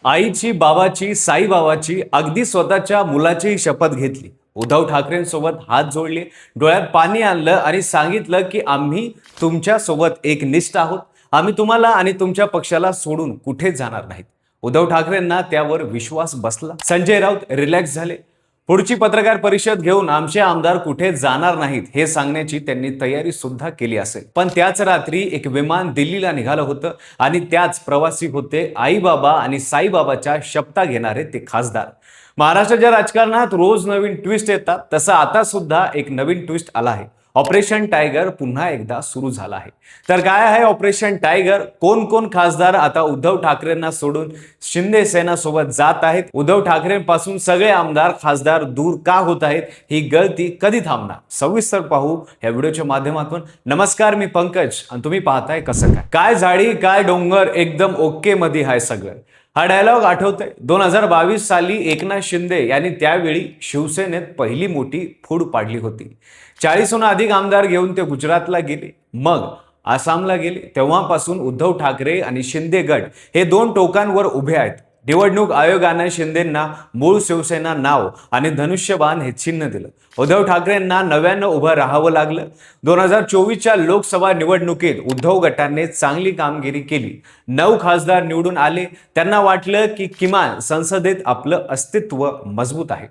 आईची, बाबाची, साईबाबाची, अगदी स्वतःच्या मुलाची शपथ घेतली. उद्धव ठाकरेंसोबत हात जोडले, डोळ्यात पाणी आणलं आणि सांगितलं की आम्ही तुमच्या सोबत एकनिष्ठ आहोत. आम्ही तुम्हाला आणि तुमच्या पक्षाला सोडून कुठेच जाणार नाहीत. उद्धव ठाकरेंना त्यावर विश्वास बसला. संजय राऊत रिलॅक्स झाले. पुढची पत्रकार परिषद घेऊन आमचे आमदार कुठे जाणार नाहीत हे सांगण्याची त्यांनी तयारी सुद्धा केली असेल. पण त्याच रात्री एक विमान दिल्लीला निघालं होतं आणि त्याच प्रवासी होते आई बाबा आणि साईबाबाच्या शपथा घेणारे ते खासदार. महाराष्ट्राच्या राजकारणात रोज नवीन ट्विस्ट येतात, तसं आता सुद्धा एक नवीन ट्विस्ट आला आहे. ऑपरेशन टायगर पुन्हा एकदा सुरू झाला आहे. तर काय आहे ऑपरेशन टायगर? कोण कोण खासदार आता उद्धव ठाकरेंना सोडून शिंदे सेना सोबत जात आहेत? उद्धव ठाकरेंपासून सगळे आमदार खासदार दूर का होत आहेत? ही गळती कधी थांबणार? सविस्तर पाहू या व्हिडिओच्या माध्यमातून. नमस्कार, मी पंकज आणि तुम्ही पाहताय कसं काय. काय झाडी काय डोंगर, एकदम ओके मध्ये आहे सगळं. हा डायलॉग आठवतोय 2022 साली एकनाथ शिंदे यांनी त्यावेळी शिवसेनेत पहिली मोठी फूड पाडली होती. 40हून अधिक आमदार घेऊन ते गुजरातला गेले, मग आसामला गेले. तेव्हापासून उद्धव ठाकरे आणि शिंदे गट हे दोन टोकांवर उभे आहेत. निवडणूक आयोगाने शिंदेंना मूळ शिवसेना नाव आणि धनुष्यबाण हे चिन्ह दिलं. उद्धव ठाकरेंना नव्यानं उभं राहावं लागलं. 2024च्या लोकसभा निवडणुकीत उद्धव गटाने चांगली कामगिरी केली. 9 खासदार निवडून आले. त्यांना वाटलं की किमान संसदेत आपलं अस्तित्व मजबूत आहे.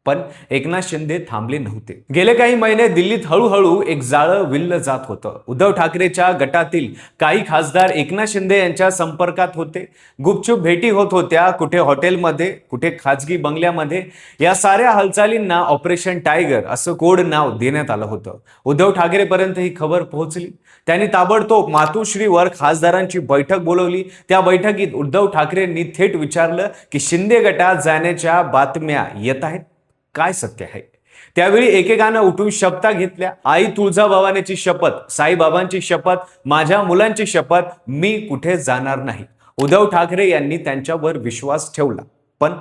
पण एकनाथ शिंदे थांबले नव्हते. गेले काही महिने दिल्लीत हळूहळू एक जाळं विल्ल जात होतं. उद्धव ठाकरेच्या गटातील काही खासदार एकनाथ शिंदे यांच्या संपर्कात होते. गुपचूप भेटी होत होत्या, कुठे हॉटेलमध्ये, कुठे खाजगी बंगल्यामध्ये. या साऱ्या हालचालींना ऑपरेशन टायगर असं कोड नाव देण्यात आलं होतं. उद्धव ठाकरेपर्यंत ही खबर पोहोचली. त्यांनी ताबडतोब मातोश्रीवर खासदारांची बैठक बोलवली. त्या बैठकीत उद्धव ठाकरेंनी थेट विचारलं की शिंदे गटात जाण्याच्या बातम्या येत आहेत, काय सत्य आहे? त्यावेळी एकेकानं उठून शपथा घेतल्या. आई तुळजाभवानीची शपथ, साईबाबांची शपथ, माझ्या मुलांची शपथ, मी कुठे जाणार नाही. उद्धव ठाकरे यांनी त्यांच्यावर विश्वास ठेवला. पण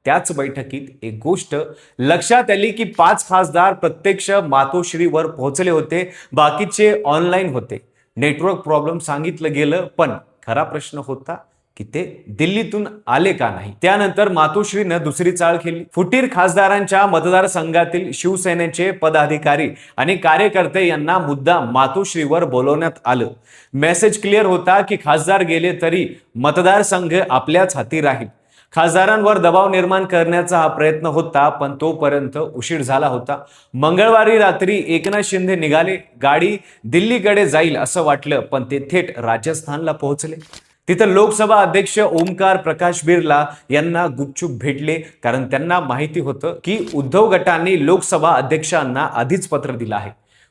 त्याच बैठकीत एक गोष्ट लक्षात आली की 5 खासदार प्रत्यक्ष मातोश्रीवर पोहोचले होते, बाकीचे ऑनलाईन होते. नेटवर्क प्रॉब्लेम सांगितलं गेलं, पण खरा प्रश्न होता की ते दिल्लीतून आले का नाही. त्यानंतर मातोश्रीनं दुसरी चाळ केली. फुटीर खासदारांच्या मतदारसंघातील शिवसेनेचे पदाधिकारी आणि कार्यकर्ते यांना मुद्दाम मातोश्रीवर बोलवण्यात आलं. मेसेज क्लिअर होता की खासदार गेले तरी मतदारसंघ आपल्याच हाती राहील. खासदारांवर दबाव निर्माण करण्याचा हा प्रयत्न होता, पण तोपर्यंत उशीर झाला होता. मंगळवारी रात्री एकनाथ शिंदे निघाले. गाडी दिल्लीकडे जाईल असं वाटलं, पण ते थेट राजस्थानला पोहोचले. तिथं लोकसभा अध्यक्ष ओमकार प्रकाश बिर्ला यांना गुपचूप भेटले, कारण त्यांना माहिती होतं की उद्धव गटाने लोकसभा अध्यक्षांना आधीच पत्र दिलं आहे.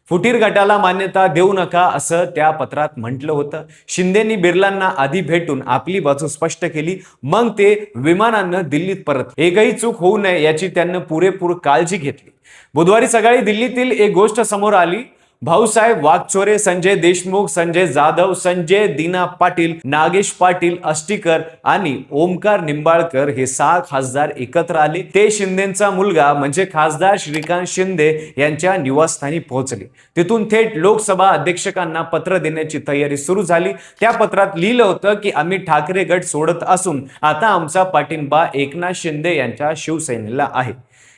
फुटीर गटाला मान्यता देऊ नका असं त्या पत्रात म्हटलं होतं. शिंदेनी बिर्लांना आधी भेटून आपली बाजू स्पष्ट केली, मग ते विमानानं दिल्लीत परत. एकही चूक होऊ नये याची त्यांनी पुरेपूर काळजी घेतली. बुधवारी सकाळी दिल्लीतील एक गोष्ट समोर आली. भाऊसाहेब वागचोरे, संजय देशमुख, संजय जाधव, संजय दीना पाटील, नागेश पाटील आष्टीकर आणि ओमकार निंबाळकर हे 6 खासदार एकत्र आले. ते शिंदेचा मुलगा म्हणजे खासदार श्रीकांत शिंदे यांच्या निवासस्थानी पोहोचले. तिथून थेट लोकसभा अध्यक्षांना पत्र देण्याची तयारी सुरू झाली. त्या पत्रात लिहिलं होतं की आम्ही ठाकरे गट सोडत असून आता आमचा पाठिंबा एकनाथ शिंदे यांच्या शिवसेनेला आहे.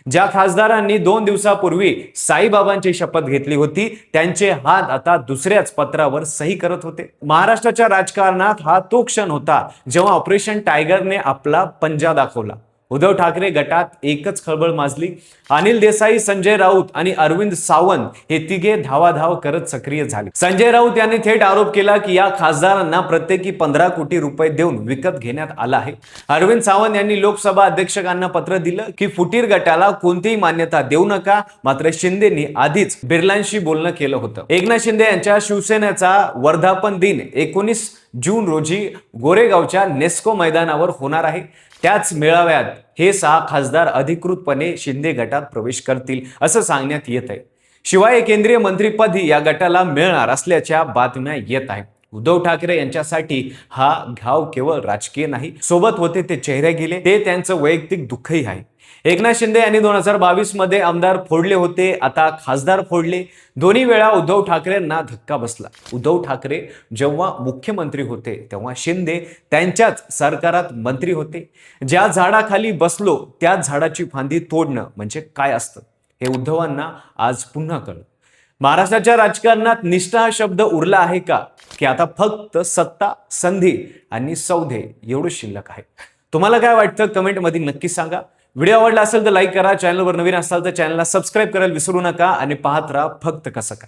ज्या खासदारांनी 2 दिवसापूर्वी साईबाबांची शपथ घेतली होती, त्यांचे हात आता दुसऱ्याच पत्रावर सही करत होते. महाराष्ट्राच्या राजकारणात हा तो क्षण होता जेव्हा ऑपरेशन टायगरने आपला पंजा दाखवला. उद्धव ठाकरे गटात एकच खळबळ माजली. अनिल देसाई, संजय राऊत आणि अरविंद सावंत हे तिघे धावाधाव करत सक्रिय झाले. संजय राऊत यांनी थेट आरोप केला की या खासदारांना प्रत्येकी 15 कोटी रुपये देऊन विकत घेण्यात आला आहे. अरविंद सावंत यांनी लोकसभा अध्यक्षांना पत्र दिलं की फुटीर गटाला कोणतीही मान्यता देऊ नका. मात्र शिंदेनी आधीच बिर्लांशी बोलणं केलं होतं. एकनाथ शिंदे यांच्या शिवसेनेचा वर्धापन दिन 19 जून रोजी गोरेगावच्या नेस्को मैदानावर होणार आहे. त्याच मेळाव्यात हे 6 खासदार अधिकृतपणे शिंदे गटात प्रवेश करतील असं सांगण्यात येत आहे. शिवाय केंद्रीय मंत्रिपदही या गटाला मिळणार असल्याच्या बातम्या येत आहेत. उद्धव ठाकरे यांच्यासाठी हा घाव केवळ राजकीय नाही, सोबत होते ते चेहरे गेले, ते त्यांचं वैयक्तिक दुःखही आहे. एकनाथ शिंदे यांनी 2022 मध्ये आमदार फोडले होते, आता खासदार फोडले. दोन्ही वेळा उद्धव ठाकरेंना धक्का बसला. उद्धव ठाकरे जेव्हा मुख्यमंत्री होते तेव्हा शिंदे त्यांच्याच सरकारात मंत्री होते. ज्या झाडाखाली बसलो त्याच झाडाची फांदी तोडणं म्हणजे काय असतं हे उद्धवांना आज पुन्हा कळलं. महाराष्ट्राच्या राजकारणात निष्ठा हा शब्द उरला आहे का, की आता फक्त सत्ता, संधी आणि सौदे एवढं शिल्लक आहे? तुम्हाला काय वाटतं कमेंटमध्ये नक्की सांगा. व्हिडिओ आवडला असेल तर लाईक करा. चॅनलवर नवीन असाल तर चॅनलला सबस्क्राईब करायला विसरू नका आणि पाहत राहा फक्त कसं काय.